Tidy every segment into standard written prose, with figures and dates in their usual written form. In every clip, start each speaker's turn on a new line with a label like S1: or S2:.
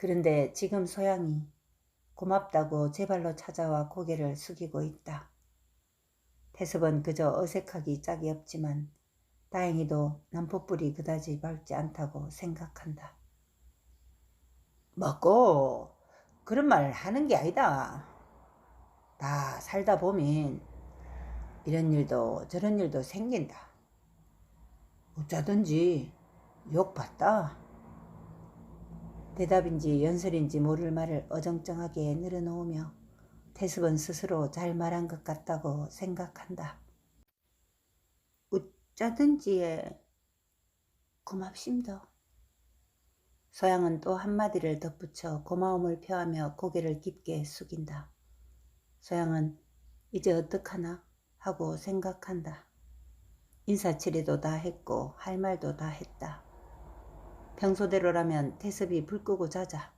S1: 그런데 지금 소양이 고맙다고 제 발로 찾아와 고개를 숙이고 있다. 태섭은 그저 어색하기 짝이 없지만 다행히도 남포불이 그다지 밝지 않다고 생각한다. 먹고 그런 말 하는 게 아니다. 다 살다 보면 이런 일도 저런 일도 생긴다. 어쩌든지 욕 봤다. 대답인지 연설인지 모를 말을 어정쩡하게 늘어놓으며 태습은 스스로 잘 말한 것 같다고 생각한다. 어쩌든지에 고맙습니다. 소양은 또 한마디를 덧붙여 고마움을 표하며 고개를 깊게 숙인다. 소양은 이제 어떡하나 하고 생각한다. 인사치레도 다 했고 할 말도 다 했다. 평소대로라면 태습이 불 끄고 자자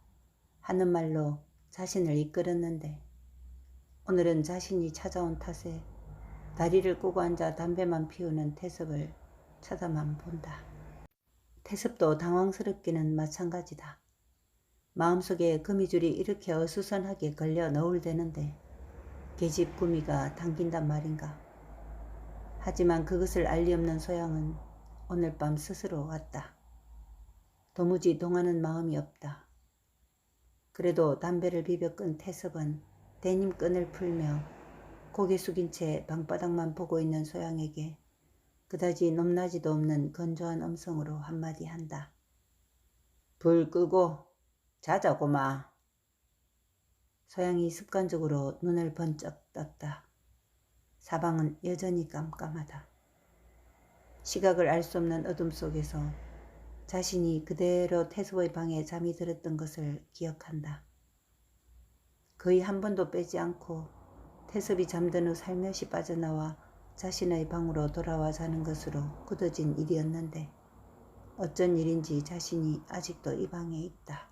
S1: 하는 말로 자신을 이끌었는데 오늘은 자신이 찾아온 탓에 다리를 꼬고 앉아 담배만 피우는 태습을 쳐다만 본다. 태습도 당황스럽기는 마찬가지다. 마음속에 거미줄이 이렇게 어수선하게 걸려 너울대는데 계집 구미가 당긴단 말인가. 하지만 그것을 알리 없는 소양은 오늘 밤 스스로 왔다. 도무지 동하는 마음이 없다. 그래도 담배를 비벼 끈 태섭은 데님 끈을 풀며 고개 숙인 채 방바닥만 보고 있는 소양에게 그다지 높낮이도 없는 건조한 음성으로 한마디 한다. 불 끄고 자자고마. 소양이 습관적으로 눈을 번쩍 떴다. 사방은 여전히 깜깜하다. 시각을 알 수 없는 어둠 속에서 자신이 그대로 태섭의 방에 잠이 들었던 것을 기억한다. 거의 한 번도 빼지 않고 태섭이 잠든 후 살며시 빠져나와 자신의 방으로 돌아와 자는 것으로 굳어진 일이었는데 어쩐 일인지 자신이 아직도 이 방에 있다.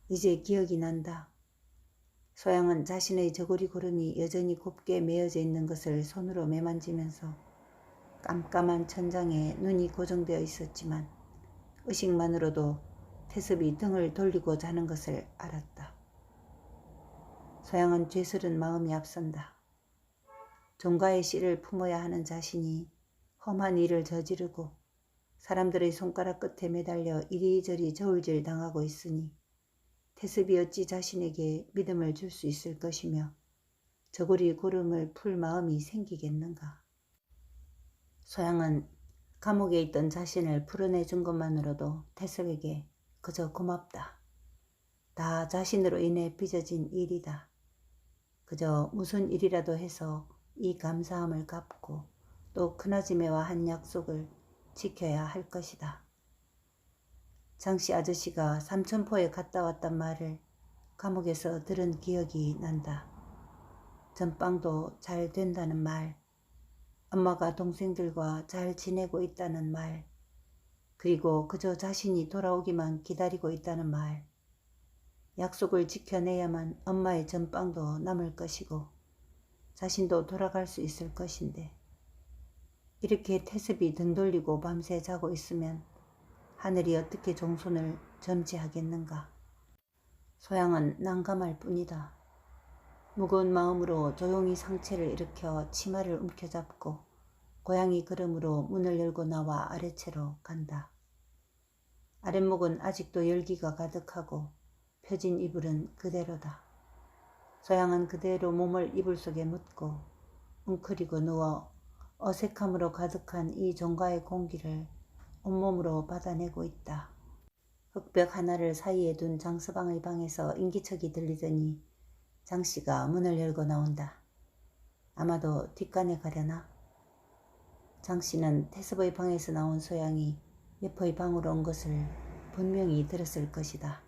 S1: 이제 기억이 난다. 소양은 자신의 저고리 고름이 여전히 곱게 메어져 있는 것을 손으로 매만지면서 깜깜한 천장에 눈이 고정되어 있었지만 의식만으로도 태섭이 등을 돌리고 자는 것을 알았다. 소양은 죄스런 마음이 앞선다. 종가의 씨를 품어야 하는 자신이 험한 일을 저지르고 사람들의 손가락 끝에 매달려 이리저리 저울질 당하고 있으니 태습이 어찌 자신에게 믿음을 줄 수 있을 것이며 저고리 고름을 풀 마음이 생기겠는가. 소양은 감옥에 있던 자신을 풀어내준 것만으로도 태섭에게 그저 고맙다. 다 자신으로 인해 빚어진 일이다. 그저 무슨 일이라도 해서 이 감사함을 갚고 또 큰아지매와 한 약속을 지켜야 할 것이다. 장씨 아저씨가 삼천포에 갔다 왔단 말을 감옥에서 들은 기억이 난다. 전빵도 잘 된다는 말, 엄마가 동생들과 잘 지내고 있다는 말, 그리고 그저 자신이 돌아오기만 기다리고 있다는 말, 약속을 지켜내야만 엄마의 전빵도 남을 것이고 자신도 돌아갈 수 있을 것인데 이렇게 태습이 등 돌리고 밤새 자고 있으면 하늘이 어떻게 종손을 점지하겠는가. 소양은 난감할 뿐이다. 무거운 마음으로 조용히 상체를 일으켜 치마를 움켜잡고 고양이 걸음으로 문을 열고 나와 아래채로 간다. 아랫목은 아직도 열기가 가득하고 펴진 이불은 그대로다. 소양은 그대로 몸을 이불 속에 묻고 웅크리고 누워 어색함으로 가득한 이 종가의 공기를 온몸으로 받아내고 있다. 흙벽 하나를 사이에 둔 장서방의 방에서 인기척이 들리더니 장씨가 문을 열고 나온다. 아마도 뒷간에 가려나? 장씨는 태섭의 방에서 나온 소양이 옆의 방으로 온 것을 분명히 들었을 것이다.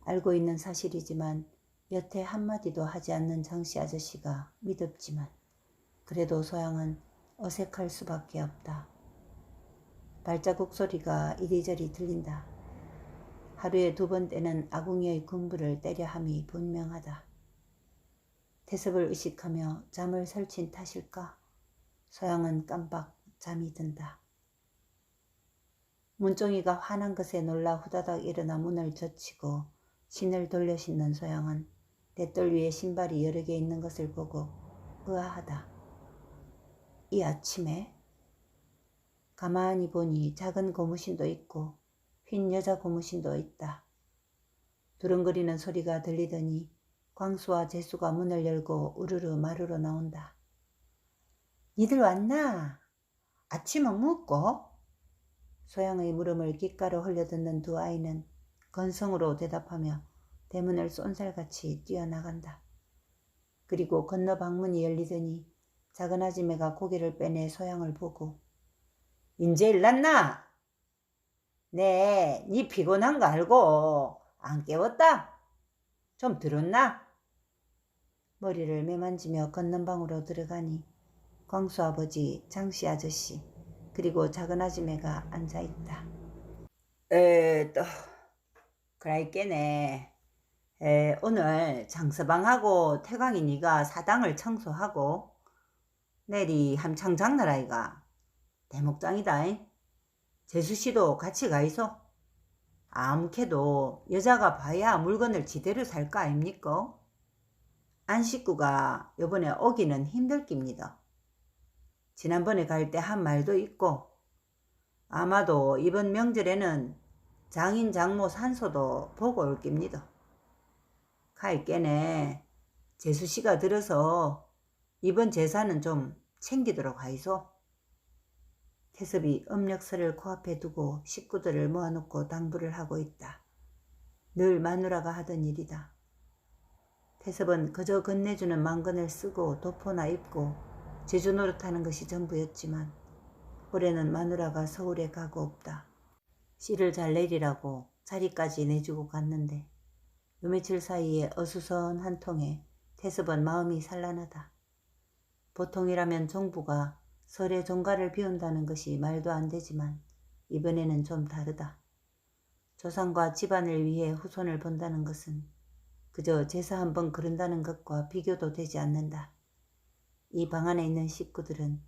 S1: 알고 있는 사실이지만 여태 한마디도 하지 않는 장씨 아저씨가 미덥지만 그래도 소양은 어색할 수밖에 없다. 발자국 소리가 이리저리 들린다. 하루에 2번 떼는 아궁이의 군부를 때려 함이 분명하다. 태섭을 의식하며 잠을 설친 탓일까? 소양은 깜박 잠이 든다. 문종이가 화난 것에 놀라 후다닥 일어나 문을 젖히고 신을 돌려 신는 소양은 대돌 위에 신발이 여러 개 있는 것을 보고 의아하다. 이 아침에? 가만히 보니 작은 고무신도 있고 흰 여자 고무신도 있다. 두릉거리는 소리가 들리더니 광수와 재수가 문을 열고 우르르 마루로 나온다. 니들 왔나? 아침은 묵고? 소양의 물음을 귓가로 흘려듣는 두 아이는 건성으로 대답하며 대문을 쏜살같이 뛰어나간다. 그리고 건너 방문이 열리더니 작은 아지매가 고개를 빼내 소양을 보고 인제 일났나? 네, 니 피곤한 거 알고 안 깨웠다? 좀 들었나? 머리를 매만지며 걷는 방으로 들어가니 광수 아버지, 장씨 아저씨, 그리고 작은 아지매가 앉아있다. 또 그라있겠네. 오늘 장서방하고 태광이 니가 사당을 청소하고 내일이 함창 장날아이가 대목장이다. 재수씨도 같이 가이소. 아무캐도 여자가 봐야 물건을 지대로 살 거 아닙니까? 안 식구가 요번에 오기는 힘들 깁니다. 지난번에 갈 때 한 말도 있고 아마도 이번 명절에는 장인 장모 산소도 보고 올 깁니다. 가있게네. 재수씨가 들어서 이번 제사는 좀 챙기도록 하이소. 태섭이 음력설을 코앞에 두고 식구들을 모아놓고 당부를 하고 있다. 늘 마누라가 하던 일이다. 태섭은 그저 건네주는 망건을 쓰고 도포나 입고 제주 노릇하는 것이 전부였지만 올해는 마누라가 서울에 가고 없다. 씨를 잘 내리라고 자리까지 내주고 갔는데 요 며칠 사이에 어수선 한 통에 태섭은 마음이 산란하다. 보통이라면 종부가 설에 종가를 비운다는 것이 말도 안 되지만 이번에는 좀 다르다. 조상과 집안을 위해 후손을 본다는 것은 그저 제사 한번 그른다는 것과 비교도 되지 않는다. 이 방 안에 있는 식구들은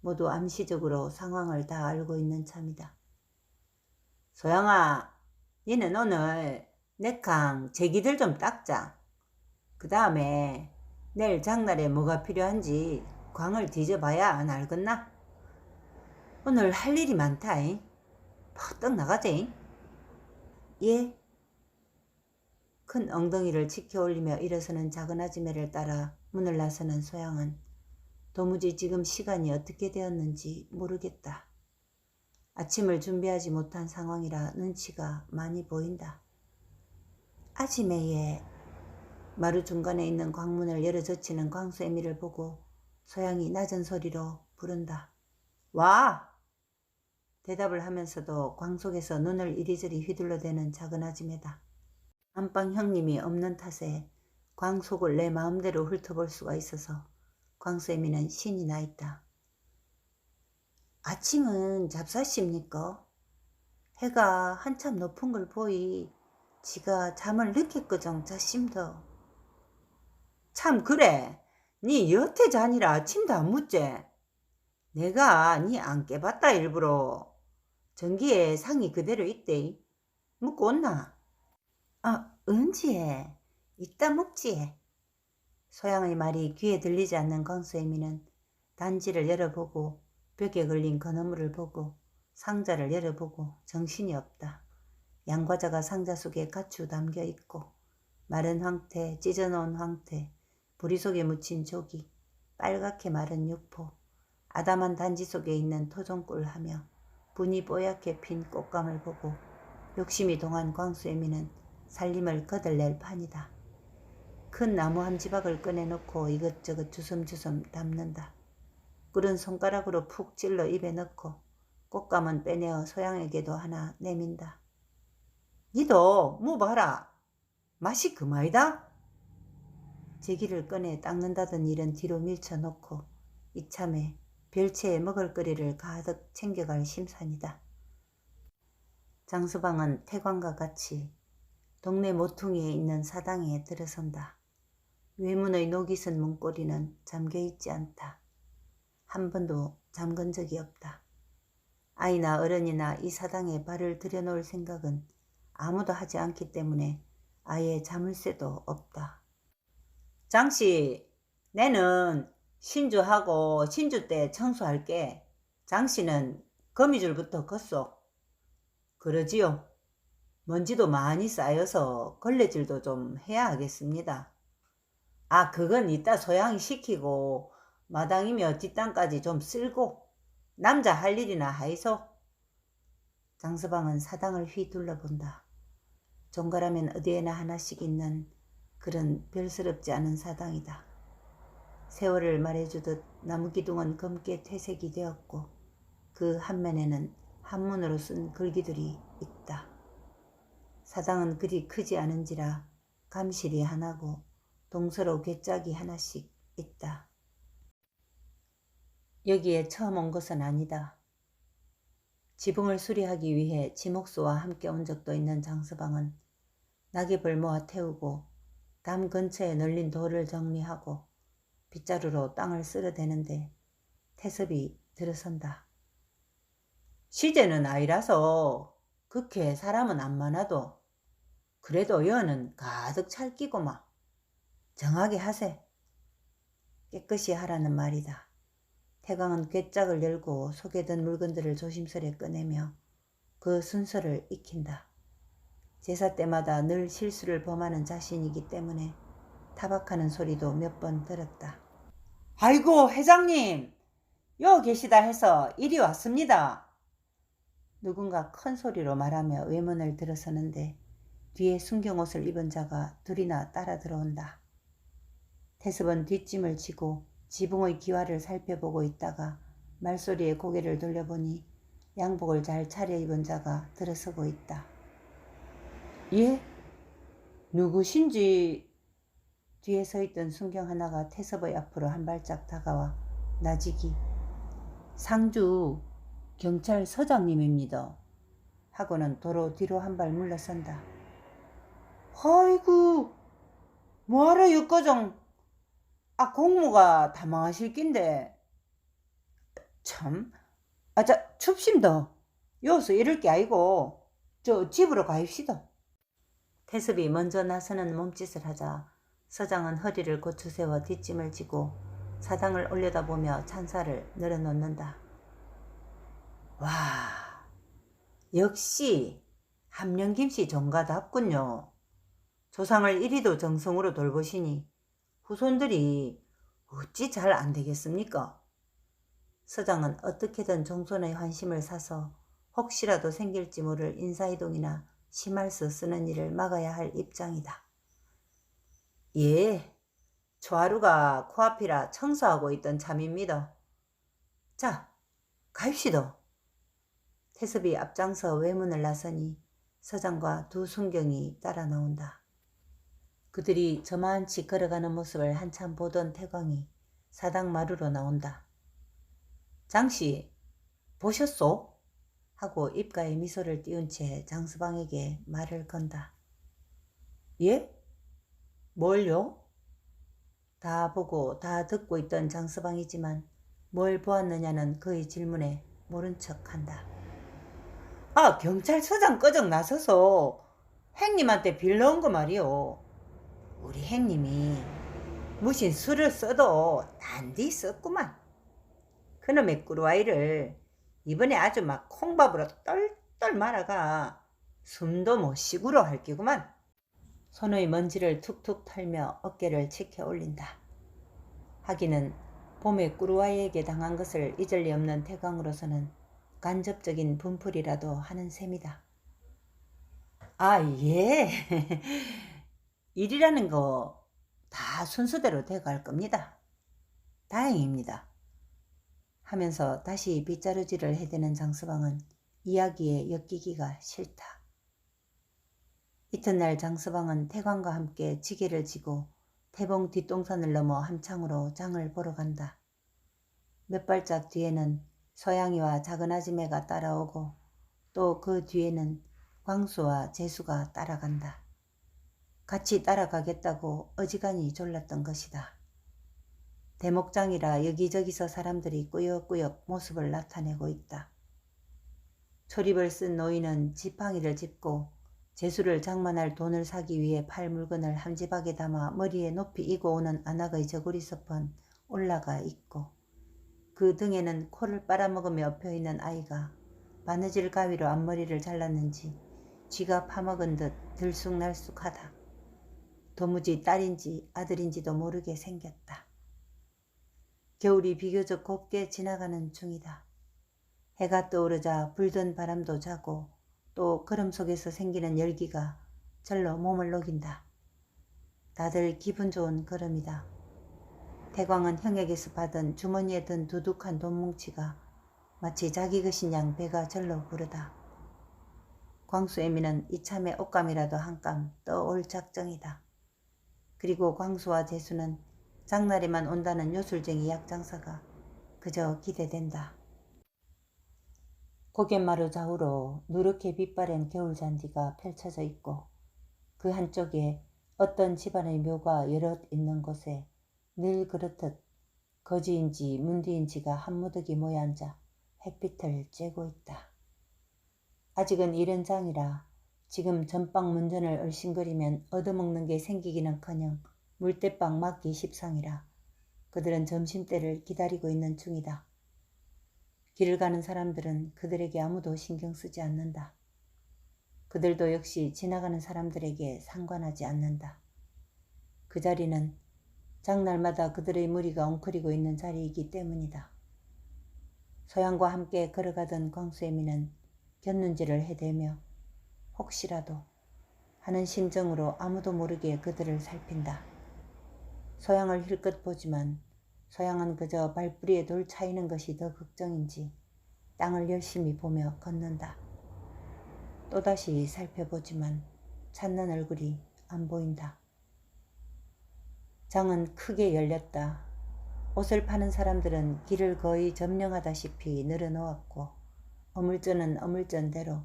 S1: 모두 암시적으로 상황을 다 알고 있는 참이다. 소양아, 니는 오늘 내캉 제기들 좀 닦자. 그 다음에 내일 장날에 뭐가 필요한지 광을 뒤져봐야 안 알겠나? 오늘 할 일이 많다잉. 퍼뜩 나가자잉. 예? 큰 엉덩이를 치켜 올리며 일어서는 작은 아지매를 따라 문을 나서는 소양은 도무지 지금 시간이 어떻게 되었는지 모르겠다. 아침을 준비하지 못한 상황이라 눈치가 많이 보인다. 아지매의 마루 중간에 있는 광문을 열어 젖히는 광수애미를 보고 소양이 낮은 소리로 부른다. 와! 대답을 하면서도 광 속에서 눈을 이리저리 휘둘러대는 작은 아지매다. 안방 형님이 없는 탓에 광 속을 내 마음대로 훑어볼 수가 있어서 광수애미는 신이 나 있다. 아침은 잡사십니까? 해가 한참 높은 걸 보이 지가 잠을 늦게 끄정 자심더. 참 그래. 니 여태 자니라 아침도 안 묻제. 내가 니 안 깨봤다 일부러. 전기에 상이 그대로 있대. 묵고 온나? 은지에. 이따 묵지. 소양의 말이 귀에 들리지 않는 광수애미는 단지를 열어보고 벽에 걸린 건어물을 보고 상자를 열어보고 정신이 없다. 양과자가 상자 속에 가추 담겨 있고 마른 황태, 찢어놓은 황태, 보리 속에 묻힌 조기, 빨갛게 마른 육포, 아담한 단지 속에 있는 토종꿀 하며 분이 뽀얗게 핀 꽃감을 보고 욕심이 동한 광수애미는 살림을 거들낼 판이다. 큰 나무 한 지박을 꺼내놓고 이것저것 주섬주섬 담는다. 꿀은 손가락으로 푹 찔러 입에 넣고 꽃감은 빼내어 소양에게도 하나 내민다. 니도 뭐 봐라. 맛이 그마이다. 제기를 꺼내 닦는다던 일은 뒤로 밀쳐놓고 이참에 별채에 먹을거리를 가득 챙겨갈 심산이다. 장수방은 태광과 같이 동네 모퉁이에 있는 사당에 들어선다. 외문의 녹이 쓴 문고리는 잠겨있지 않다. 한 번도 잠근 적이 없다. 아이나 어른이나 이 사당에 발을 들여놓을 생각은 아무도 하지 않기 때문에 아예 자물쇠도 없다. 장씨, 내는 신주하고 신주 때 청소할게. 장씨는 거미줄부터 걷소. 그러지요. 먼지도 많이 쌓여서 걸레질도 좀 해야 하겠습니다. 아, 그건 이따 소양이 시키고 마당이며 뒷땅까지 좀 쓸고 남자 할 일이나 하이소. 장서방은 사당을 휘 둘러본다. 종가라면 어디에나 하나씩 있는 그런 별스럽지 않은 사당이다. 세월을 말해주듯 나무 기둥은 검게 퇴색이 되었고 그 한면에는 한문으로 쓴 글귀들이 있다. 사당은 그리 크지 않은지라 감실이 하나고 동서로 괴짝이 하나씩 있다. 여기에 처음 온 것은 아니다. 지붕을 수리하기 위해 지목수와 함께 온 적도 있는 장서방은 낙엽을 모아 태우고 담 근처에 널린 돌을 정리하고 빗자루로 땅을 쓸어대는데 태섭이 들어선다. 시제는 아니라서 그렇게 사람은 안 많아도 그래도 여는 가득 찰끼고마. 정하게 하세. 깨끗이 하라는 말이다. 태광은 괴짝을 열고 속에 든 물건들을 조심스레 꺼내며 그 순서를 익힌다. 제사 때마다 늘 실수를 범하는 자신이기 때문에 타박하는 소리도 몇 번 들었다. 아이고 회장님, 여 계시다 해서 이리 왔습니다. 누군가 큰 소리로 말하며 외문을 들어서는데 뒤에 순경옷을 입은 자가 둘이나 따라 들어온다. 태섭은 뒷짐을 지고 지붕의 기와를 살펴보고 있다가 말소리에 고개를 돌려보니 양복을 잘 차려입은 자가 들어서고 있다. 예? 누구신지? 뒤에 서있던 순경 하나가 태섭의 앞으로 한 발짝 다가와 나지기 상주 경찰서장님입니다. 하고는 도로 뒤로 한 발 물러선다. 아이고 뭐하러 육거정 공무가 다 망하실 낀데. 참, 춥심더. 여기서 이럴 게 아니고 저 집으로 가입시다. 태섭이 먼저 나서는 몸짓을 하자 서장은 허리를 고추세워 뒷짐을 지고 사당을 올려다보며 찬사를 늘어놓는다. 와, 역시 함령김씨 종가답군요. 조상을 이리도 정성으로 돌보시니 후손들이 어찌 잘 안되겠습니까? 서장은 어떻게든 종손의 환심을 사서 혹시라도 생길지 모를 인사이동이나 심할서 쓰는 일을 막아야 할 입장이다. 예, 조하루가 코앞이라 청소하고 있던 참입니다. 자, 가입시다. 태섭이 앞장서 외문을 나서니 서장과 두 순경이 따라 나온다. 그들이 저만치 걸어가는 모습을 한참 보던 태광이 사당 마루로 나온다. 장씨, 보셨소? 하고 입가에 미소를 띄운 채 장서방에게 말을 건다. 예? 뭘요? 다 보고 다 듣고 있던 장서방이지만 뭘 보았느냐는 그의 질문에 모른 척한다. 경찰서장 꺼적 나서서 행님한테 빌 넣은 거 말이오. 우리 행님이 무슨 술을 써도 단디 썼구만. 그놈의 꿀와이를 이번에 아주 막 콩밥으로 똘똘 말아가 숨도 못 쉬구로 할 끼구만. 손의 먼지를 툭툭 털며 어깨를 치켜 올린다. 하기는 봄에 꿀와이에게 당한 것을 잊을 리 없는 태광으로서는 간접적인 분풀이라도 하는 셈이다. 예. 일이라는 거 다 순서대로 돼갈 겁니다. 다행입니다. 하면서 다시 빗자루질을 해대는 장서방은 이야기에 엮이기가 싫다. 이튿날 장서방은 태광과 함께 지게를 지고 태봉 뒷동산을 넘어 함창으로 장을 보러 간다. 몇 발짝 뒤에는 소양이와 작은 아지매가 따라오고 또 그 뒤에는 광수와 재수가 따라간다. 같이 따라가겠다고 어지간히 졸랐던 것이다. 대목장이라 여기저기서 사람들이 꾸역꾸역 모습을 나타내고 있다. 초립을 쓴 노인은 지팡이를 짚고 재수를 장만할 돈을 사기 위해 팔 물건을 함지박에 담아 머리에 높이 이고 오는 안악의 저고리서펀 올라가 있고, 그 등에는 코를 빨아먹으며 엎혀있는 아이가 바느질 가위로 앞머리를 잘랐는지 쥐가 파먹은 듯 들쑥날쑥하다. 도무지 딸인지 아들인지도 모르게 생겼다. 겨울이 비교적 곱게 지나가는 중이다. 해가 떠오르자 불던 바람도 자고 또 걸음 속에서 생기는 열기가 절로 몸을 녹인다. 다들 기분 좋은 걸음이다. 태광은 형에게서 받은 주머니에 든 두둑한 돈뭉치가 마치 자기 것인 양 배가 절로 부르다. 광수애미는 이참에 옷감이라도 한 감 떠올 작정이다. 그리고 광수와 재수는 장날에만 온다는 요술쟁이 약장사가 그저 기대된다. 고갯마루 좌우로 누렇게 빛바랜 겨울잔디가 펼쳐져 있고, 그 한쪽에 어떤 집안의 묘가 여럿 있는 곳에 늘 그렇듯 거지인지 문디인지가 한무더기 모여 앉아 햇빛을 쬐고 있다. 아직은 이른 장이라 지금 전방 문전을 얼씬거리면 얻어먹는 게 생기기는커녕 물대빵 맞기 십상이라 그들은 점심때를 기다리고 있는 중이다. 길을 가는 사람들은 그들에게 아무도 신경 쓰지 않는다. 그들도 역시 지나가는 사람들에게 상관하지 않는다. 그 자리는 장날마다 그들의 무리가 웅크리고 있는 자리이기 때문이다. 서양과 함께 걸어가던 광수애미는 곁눈질을 해대며 혹시라도 하는 심정으로 아무도 모르게 그들을 살핀다. 서양을 힐끗 보지만 서양은 그저 발뿌리에 돌 차이는 것이 더 걱정인지 땅을 열심히 보며 걷는다. 또다시 살펴보지만 찾는 얼굴이 안 보인다. 장은 크게 열렸다. 옷을 파는 사람들은 길을 거의 점령하다시피 늘어놓았고, 어물전은 어물전대로,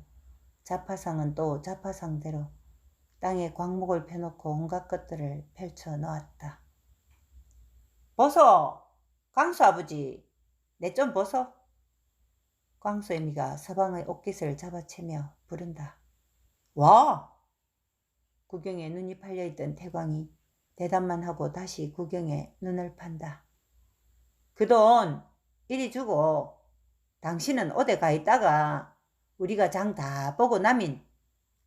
S1: 자파상은 또 자파상대로 땅에 광목을 펴놓고 온갖 것들을 펼쳐 놓았다. 보소! 광수 아버지! 내 좀 보소! 광수애미가 서방의 옷깃을 잡아채며 부른다. 와! 구경에 눈이 팔려있던 태광이 대답만 하고 다시 구경에 눈을 판다. 그 돈 이리 주고 당신은 어디 가 있다가 우리가 장 다 보고 나면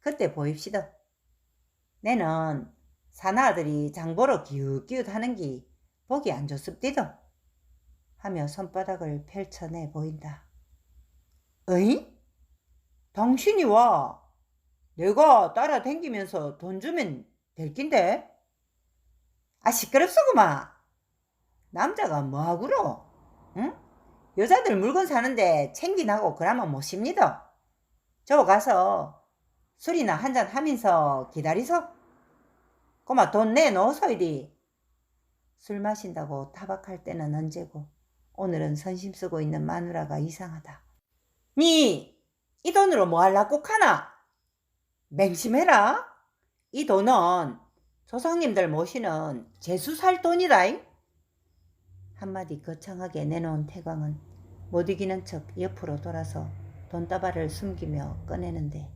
S1: 그때 보입시다. 내는 사나아들이 장 보러 기웃기웃 하는 기 보기 안 좋습디다. 하며 손바닥을 펼쳐내 보인다. 어이? 당신이 와. 내가 따라댕기면서 돈 주면 될 낀데? 아, 시끄럽소구마. 남자가 뭐하구로? 응? 여자들 물건 사는데 챙기나고 그러면 못십니다. 저 가서 술이나 한잔 하면서 기다리소. 꼬마 돈 내놓으소 이리. 술 마신다고 타박할 때는 언제고 오늘은 선심 쓰고 있는 마누라가 이상하다. 니 이 돈으로 뭐 할라고 하나? 맹심해라. 이 돈은 조상님들 모시는 재수 살 돈이다잉. 한마디 거창하게 내놓은 태광은 못 이기는 척 옆으로 돌아서 돈다발을 숨기며 꺼내는데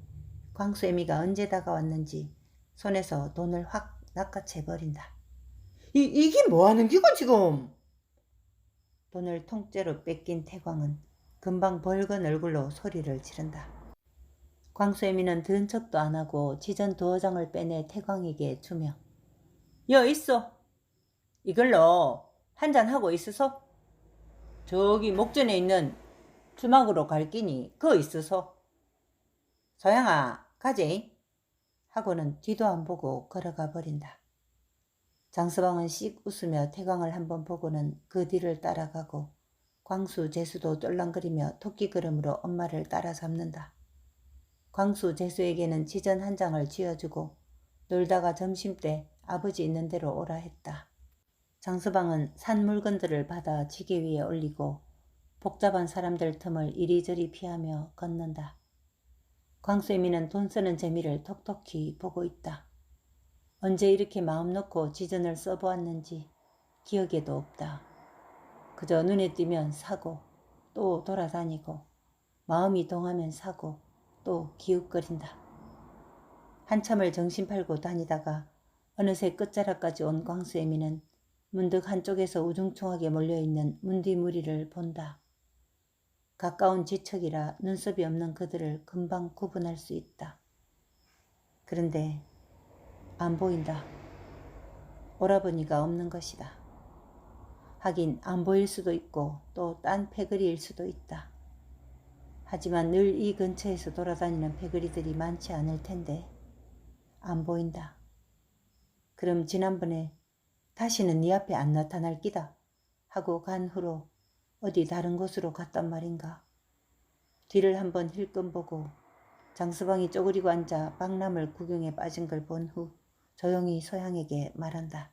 S1: 광수애미가 언제 다가왔는지 손에서 돈을 확 낚아채버린다. 이게 뭐하는 기고 지금? 돈을 통째로 뺏긴 태광은 금방 벌건 얼굴로 소리를 지른다. 광수애미는 들은 척도 안 하고 지전 두어 장을 빼내 태광에게 주며 여 있어. 이걸로 한잔하고 있으소. 저기 목전에 있는 주막으로 갈 끼니 그거 있으소. 서양아 가재. 하고는 뒤도 안 보고 걸어가 버린다. 장서방은 씩 웃으며 태광을 한번 보고는 그 뒤를 따라가고 광수 재수도 똘랑거리며 토끼 걸음으로 엄마를 따라잡는다. 광수 재수에게는 지전 한 장을 쥐어주고 놀다가 점심때 아버지 있는 데로 오라 했다. 장서방은 산 물건들을 받아 지게 위에 올리고 복잡한 사람들 틈을 이리저리 피하며 걷는다. 광수애미는 돈 쓰는 재미를 톡톡히 보고 있다. 언제 이렇게 마음 놓고 지전을 써보았는지 기억에도 없다. 그저 눈에 띄면 사고 또 돌아다니고 마음이 동하면 사고 또 기웃거린다. 한참을 정신 팔고 다니다가 어느새 끝자락까지 온 광수애미는 문득 한쪽에서 우중충하게 몰려있는 문디무리를 본다. 가까운 지척이라 눈썹이 없는 그들을 금방 구분할 수 있다. 그런데 안 보인다. 오라버니가 없는 것이다. 하긴 안 보일 수도 있고 또 딴 패거리일 수도 있다. 하지만 늘 이 근처에서 돌아다니는 패거리들이 많지 않을 텐데 안 보인다. 그럼 지난번에 다시는 네 앞에 안 나타날 기다 하고 간 후로 어디 다른 곳으로 갔단 말인가. 뒤를 한번 힐끔 보고 장서방이 쪼그리고 앉아 박람을 구경에 빠진 걸 본 후 조용히 소양에게 말한다.